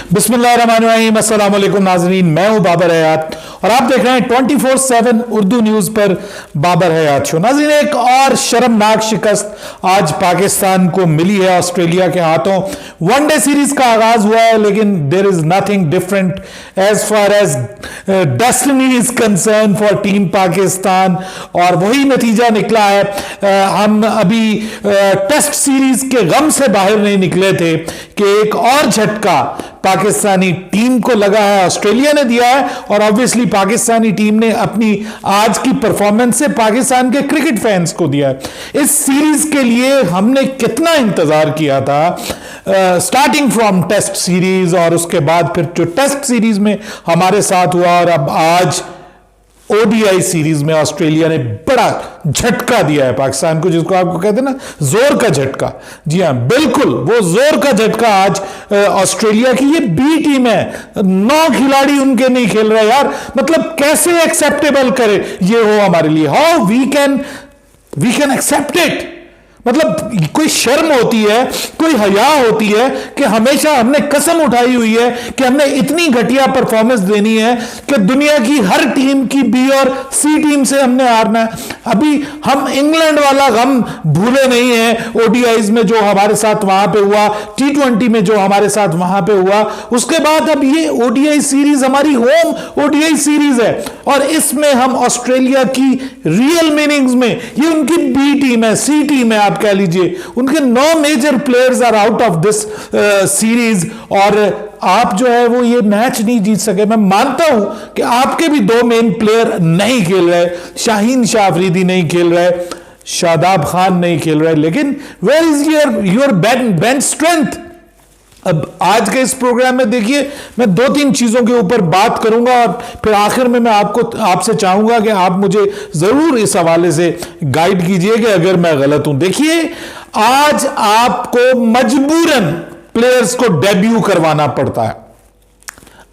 बिस्मिल्लाहिर्रहमानिर्रहीम, अस्सलाम वालेकुम नाज़रीन, मैं हूं बाबर हयात और आप देख रहे हैं 24/7 उर्दू न्यूज पर बाबर हयात शो। नाज़रीन, एक और शर्मनाक शिकस्त आज पाकिस्तान को मिली है ऑस्ट्रेलिया के हाथों। वनडे सीरीज का आगाज हुआ है, लेकिन there is nothing different as far as destiny is concern for team Pakistan, और वही नतीजा निकला है। हम अभी टेस्ट सीरीज के गम से बाहर नहीं निकले थे कि एक और झटका पाकिस्तानी टीम को लगा है, ऑस्ट्रेलिया ने दिया है, और ऑब्वियसली पाकिस्तानी टीम ने अपनी आज की परफॉर्मेंस से पाकिस्तान के क्रिकेट फैंस को दिया है। इस सीरीज के लिए हमने कितना इंतजार किया था, स्टार्टिंग फ्रॉम टेस्ट सीरीज और उसके बाद फिर जो टेस्ट सीरीज में हमारे साथ हुआ, और अब आज ओडीआई सीरीज में ऑस्ट्रेलिया ने बड़ा झटका दिया है पाकिस्तान को, जिसको आपको कहते हैं ना जोर का झटका। जी हां, बिल्कुल वो जोर का झटका आज ऑस्ट्रेलिया की ये बी टीम है, 9 खिलाड़ी उनके नहीं खेल रहे यार। मतलब कैसे एक्सेप्टेबल करे ये हो हमारे लिए, how we can accept it. मतलब कोई शर्म होती है, कोई हया होती है कि हमेशा हमने कसम उठाई हुई है कि हमने इतनी घटिया परफॉर्मेंस देनी है कि दुनिया की हर टीम की बी और सी टीम से हमने हारना है। अभी हम इंग्लैंड वाला गम भूले नहीं है, ओडीआईज में जो हमारे साथ वहां पे हुआ, T20 में जो हमारे साथ वहां पे हुआ, उसके बाद अब ये ओडीआई सीरीज हमारी होम ओडीआई सीरीज है, और इसमें हम ऑस्ट्रेलिया की रियल मीनिंग्स में, ये उनकी बी टीम है, सी टीम है, कह लीजिए, उनके 9 major players are out of this series, और आप जो है वो ये मैच नहीं जीत सके। मैं मानता हूं कि आपके भी 2 मेन प्लेयर नहीं खेल रहे, शाहीन शाह अफरीदी नहीं खेल रहे, शादाब खान नहीं खेल रहे, लेकिन where is your bench strength. अब आज के इस प्रोग्राम में देखिए, मैं 2-3 चीजों के ऊपर बात करूंगा, और फिर आखिर में मैं आपसे चाहूंगा कि आप मुझे जरूर इस हवाले से गाइड कीजिए कि अगर मैं गलत हूं। देखिए, आज आपको मजबूरन प्लेयर्स को डेब्यू करवाना पड़ता है।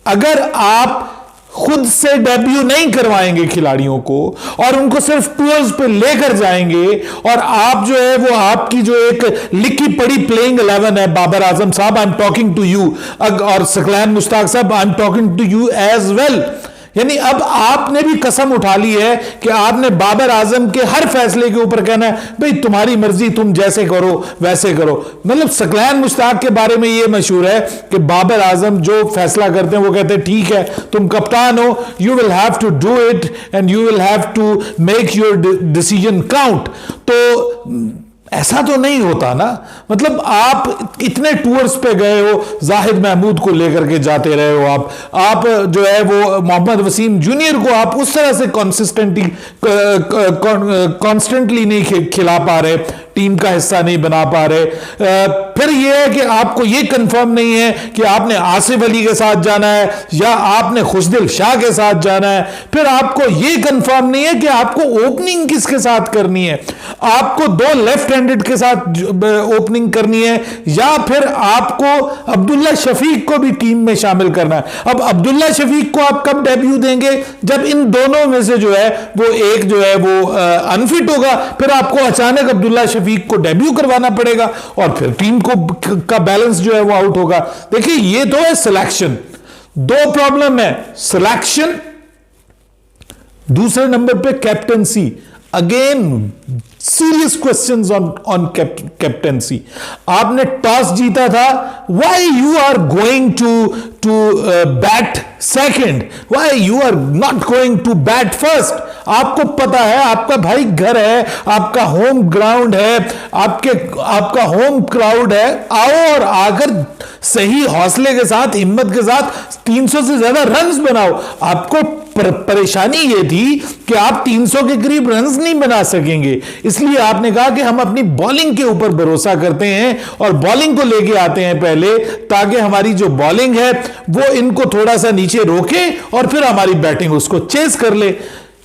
अगर आप खुद से डेब्यू नहीं करवाएंगे खिलाड़ियों को और उनको सिर्फ टूर्स पे लेकर जाएंगे, और आप जो है वो आपकी जो एक लिखी पड़ी प्लेइंग 11 है, बाबर आजम साहब I am talking to you, और सकलैन मुश्ताक साहब I am talking to you as well. यानी अब आपने भी कसम उठा ली है कि आपने बाबर आजम के हर फैसले के ऊपर कहना है भाई तुम्हारी मर्जी, तुम जैसे करो वैसे करो। मतलब सकलैन मुश्ताक के बारे में यह मशहूर है कि बाबर आजम जो फैसला करते हैं वो कहते हैं ठीक है, तुम कप्तान हो, you will have to do it and you will have to make your decision count. तो ऐसा तो नहीं होता ना। मतलब आप इतने टूर्स पे गए हो, जाहिद महमूद को लेकर के जाते रहे हो, आप जो है वो मोहम्मद वसीम जूनियर को आप उस तरह से कॉन्स्टेंटली नहीं खिला पा रहे, टीम का हिस्सा नहीं बना पा रहे। फिर यह है कि आपको यह कंफर्म नहीं है कि आपने आसिफ अली के साथ जाना है या आपने खुशदिल शाह के साथ जाना है। फिर आपको यह कंफर्म नहीं है कि आपको ओपनिंग किसके साथ करनी है, आपको 2 लेफ्ट हैंडेड के साथ ओपनिंग करनी है, या फिर आपको अब्दुल्ला शफीक को भी टीम में शामिल करना है। अब अब्दुल्ला शफीक को आप कब डेब्यू देंगे, जब इन दोनों में से जो है वो एक जो है वो अनफिट होगा, फिर आपको अचानक अब्दुल्ला शफीक को डेब्यू करवाना पड़ेगा, और फिर टीम का बैलेंस जो है वो आउट होगा। देखिए, ये तो है सिलेक्शन। 2 प्रॉब्लम है, सिलेक्शन, दूसरे नंबर पे captaincy. Again serious questions on captaincy. आपने टॉस जीता था, why you are going to bat second, why you are not going to bat first. आपको पता है आपका भाई घर है, आपका होम ग्राउंड है, आपका होम क्राउड है, आओ और आकर सही हौसले के साथ, हिम्मत के साथ 300 से ज्यादा रन्स बनाओ। आपको परेशानी ये थी कि आप 300 के करीब रन्स नहीं बना सकेंगे, इसलिए आपने कहा कि हम अपनी बॉलिंग के ऊपर भरोसा करते हैं और बॉलिंग को लेके आते हैं पहले, ताकि हमारी जो बॉलिंग है वो इनको थोड़ा सा नीचे रोके और फिर हमारी बैटिंग उसको चेस कर ले।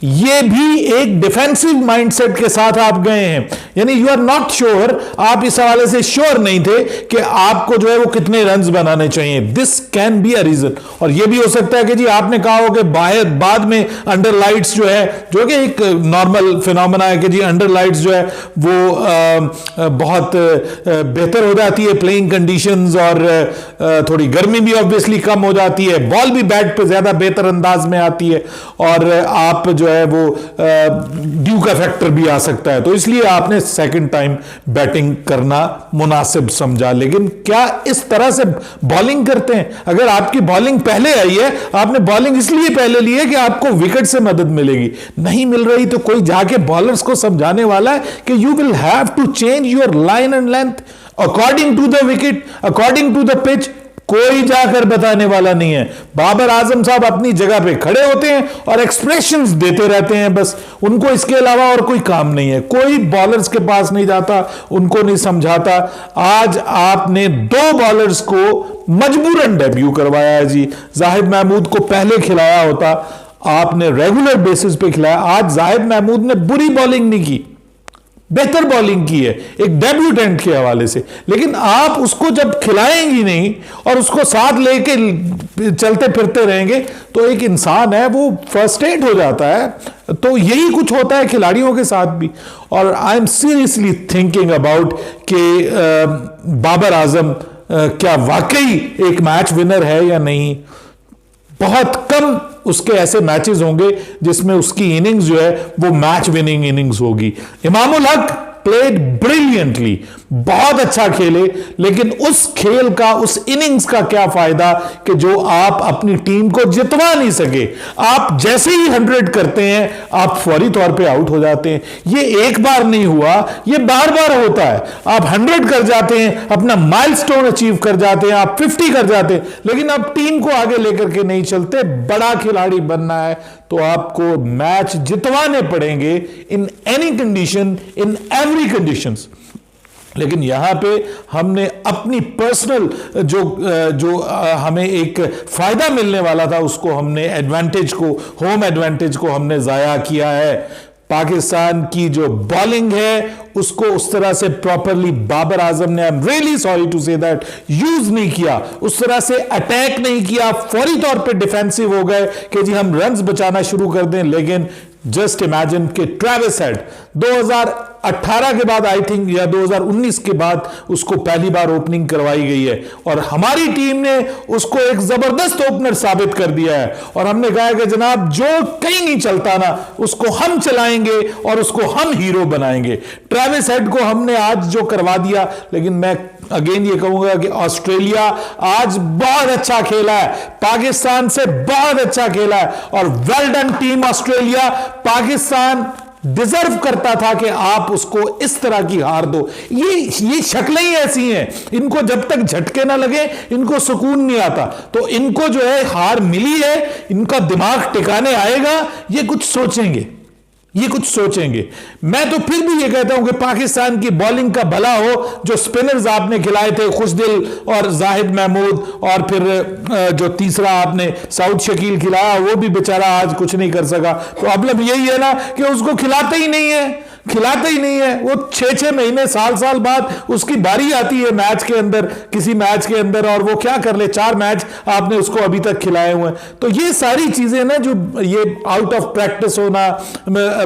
ये भी एक डिफेंसिव माइंडसेट के साथ आप गए हैं, यानी यू आर नॉट श्योर, आप इस हवाले से श्योर नहीं थे कि आपको जो है वो कितने रन्स बनाने चाहिए। This can be a reason. और ये भी हो सकता है कि जी आपने कहा हो कि बाद में अंडर लाइट्स जो है, जो कि एक नॉर्मल फिनोमेना है कि जी अंडर लाइट्स जो है वो बहुत बेहतर हो जाती है, प्लेइंग कंडीशंस, और थोड़ी गर्मी भी ऑब्वियसली कम हो जाती है, बॉल भी बैट पे ज्यादा बेहतर अंदाज में आती है, और आप जो है वो ड्यू का फैक्टर भी आ सकता है, तो इसलिए आपने सेकंड टाइम बैटिंग करना मुनासिब समझा। लेकिन क्या इस तरह से बॉलिंग करते हैं? अगर आपकी बॉलिंग पहले आई है, आपने बॉलिंग इसलिए पहले ली है कि आपको विकेट से मदद मिलेगी, नहीं मिल रही तो कोई जाके बॉलर्स को समझाने वाला है कि you will have to change your line and length according to the wicket, according to the pitch. कोई जाकर बताने वाला नहीं है। बाबर आजम साहब अपनी जगह पे खड़े होते हैं और एक्सप्रेशंस देते रहते हैं, बस उनको इसके अलावा और कोई काम नहीं है। कोई बॉलर्स के पास नहीं जाता, उनको नहीं समझाता। आज आपने 2 बॉलर्स को मजबूरन डेब्यू करवाया है जी। जाहिद महमूद को पहले खिलाया होता, आपने रेगुलर बेसिस पे खिलाया। आज जाहिद महमूद ने बुरी बॉलिंग नहीं की, बेहतर बॉलिंग की है एक डेब्यूटेंट के हवाले से, लेकिन आप उसको जब खिलाएंगी नहीं और उसको साथ लेके चलते फिरते रहेंगे तो एक इंसान है वो फ्रस्ट्रेट हो जाता है। तो यही कुछ होता है खिलाड़ियों के साथ भी। और I am seriously thinking about कि बाबर आजम क्या वाकई एक मैच विनर है या नहीं। बहुत कम उसके ऐसे मैचेस होंगे जिसमें उसकी इनिंग्स जो है वो मैच विनिंग इनिंग्स होगी। इमामुल हक प्लेड ब्रिलियंटली, बहुत अच्छा खेले, लेकिन उस खेल का, उस इनिंग्स का क्या फायदा कि जो आप अपनी टीम को जितवा नहीं सके। आप जैसे ही 100 करते हैं आप फौरी तौर पे आउट हो जाते हैं। ये एक बार नहीं हुआ, ये बार बार होता है। आप 100 कर जाते हैं, अपना माइलस्टोन अचीव कर जाते हैं, आप 50 कर जाते हैं, लेकिन आप टीम को आगे लेकर के नहीं चलते। बड़ा खिलाड़ी बनना है तो आपको मैच जितवाने पड़ेंगे in any condition, in every conditions. लेकिन यहां पे हमने अपनी पर्सनल जो हमें एक फायदा मिलने वाला था उसको हमने एडवांटेज को, होम एडवांटेज को हमने जाया किया है। पाकिस्तान की जो बॉलिंग है उसको उस तरह से प्रॉपरली बाबर आजम ने, I am really sorry to say that, use नहीं किया। उस तरह से अटैक नहीं किया, फौरी तौर पे डिफेंसिव हो गए कि जी हम रन्स बचाना शुरू कर दें। लेकिन जस्ट इमेजिन कि ट्रेविस हेड 2018 के बाद, आई थिंक, या 2019 के बाद उसको पहली बार ओपनिंग करवाई गई है और hamaरी टीम ने उसको एक जबरदस्त ओपनर साबित कर दिया है। और हमने कहा कि जनाब जो कहीं नहीं चलता ना उसको हम चलाएंगे और उसको हम हीरो बनाएंगे। ट्रेविस हेड को हमने आज जो करवा दिया। लेकिन मैं अगेन ये कहूंगा कि ऑस्ट्रेलिया आज बहुत अच्छा खेला है, पाकिस्तान से बहुत अच्छा खेला है, और well done team Australia. Pakistan deserve करता था कि आप उसको इस तरह की हार दो। ये शक्लें ही ऐसी हैं, इनको जब तक झटके ना लगे इनको सुकून नहीं आता। तो इनको जो है हार मिली है, इनका दिमाग टिकाने आएगा, ये कुछ सोचेंगे, ये कुछ सोचेंगे। मैं तो फिर भी ये कहता हूं कि पाकिस्तान की बॉलिंग का भला हो। जो स्पिनर्स आपने खिलाए थे, खुशदिल और जाहिद महमूद, और फिर जो तीसरा आपने साउथ शकील खिलाया, वो भी बेचारा आज कुछ नहीं कर सका। प्रॉब्लम यही है ना कि उसको खिलाते ही नहीं है, खिलाते ही नहीं है। वो 6-6 महीने, साल बाद उसकी बारी आती है मैच के अंदर, किसी मैच के अंदर, और वो क्या कर ले। 4 मैच आपने उसको अभी तक खिलाए हुए हैं। तो ये सारी चीजें ना, जो ये आउट ऑफ प्रैक्टिस होना,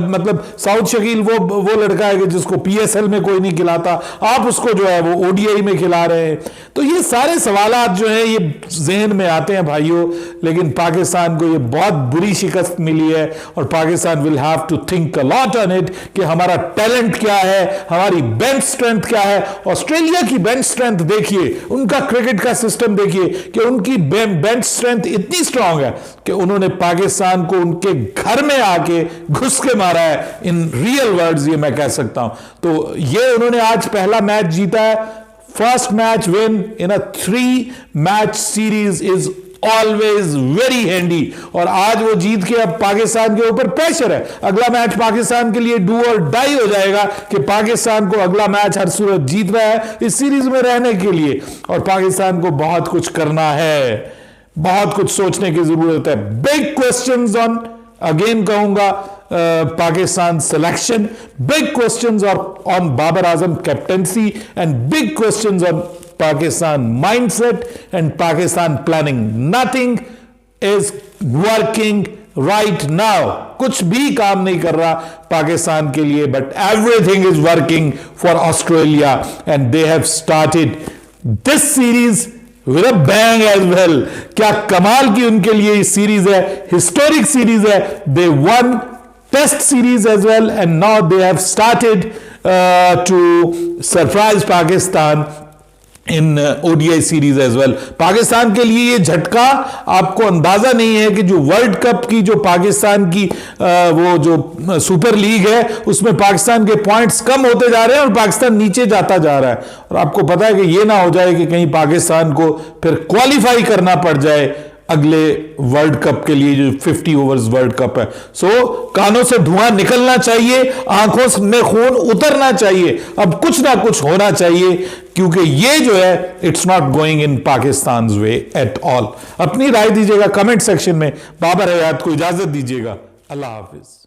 मतलब साउथ शकील वो लड़का है कि जिसको PSL में कोई नहीं खिलाता, आप उसको जो है वो ODI में खिला रहे हैं। तो ये सारे सवालात जो है ये जहन में आते हैं भाइयों। लेकिन पाकिस्तान को ये बहुत बुरी शिकस्त मिली है और Pakistan will have to think a lot on it कि हमारा टैलेंट क्या है, हमारी बेंच स्ट्रेंथ क्या है। ऑस्ट्रेलिया की बेंच स्ट्रेंथ देखिए, उनका क्रिकेट का सिस्टम देखिए कि उनकी बेंच स्ट्रेंथ इतनी स्ट्रांग है कि उन्होंने पाकिस्तान को उनके घर में आके घुस के मारा है। इन रियल वर्ड्स ये मैं कह सकता हूं। तो ये उन्होंने आज पहला मैच जीता है। First match win in a 3 match series is always very handy. और आज वो जीत के अब पाकिस्तान के ऊपर प्रेशर है। अगला मैच पाकिस्तान के लिए डू और डाई हो जाएगा कि पाकिस्तान को अगला मैच हर सूरत जीतना है इस सीरीज में रहने के लिए। और पाकिस्तान को बहुत कुछ करना है, बहुत कुछ सोचने की जरूरत है। बिग क्वेश्चंस ऑन, अगेन कहूंगा, Pakistan selection. Big questions are on Babar Azam captaincy and big questions on Pakistan mindset and Pakistan planning. Nothing is working right now. कुछ भी काम नहीं कर रहा पाकिस्तान के लिए, but everything is working for Australia and they have started this series with a bang as well. क्या कमाल की उनके लिए ये सीरीज है, हिस्टोरिक सीरीज है. They won Test series as well and now they have started to surprise Pakistan in ODI series as well. Pakistan के लिए ये झटका, आपको अंदाजा नहीं है कि जो वर्ल्ड कप की जो पाकिस्तान की वो जो सुपर लीग है उसमें पाकिस्तान के पॉइंट्स कम होते जा रहे हैं और पाकिस्तान नीचे जाता जा रहा है. और आपको पता है कि ये ना हो जाए कि कहीं पाकिस्तान को फिर क्वालिफाई करना पड़ जाए अगले वर्ल्ड कप के लिए जो 50 ओवर्स वर्ल्ड कप है. सो कानों से धुआं निकलना चाहिए, आंखों में खून उतरना चाहिए, अब कुछ ना कुछ होना चाहिए क्योंकि ये जो है it's not going in Pakistan way at all. अपनी राय दीजिएगा कमेंट सेक्शन में. बाबर हयात को इजाजत दीजिएगा. अल्लाह हाफिज.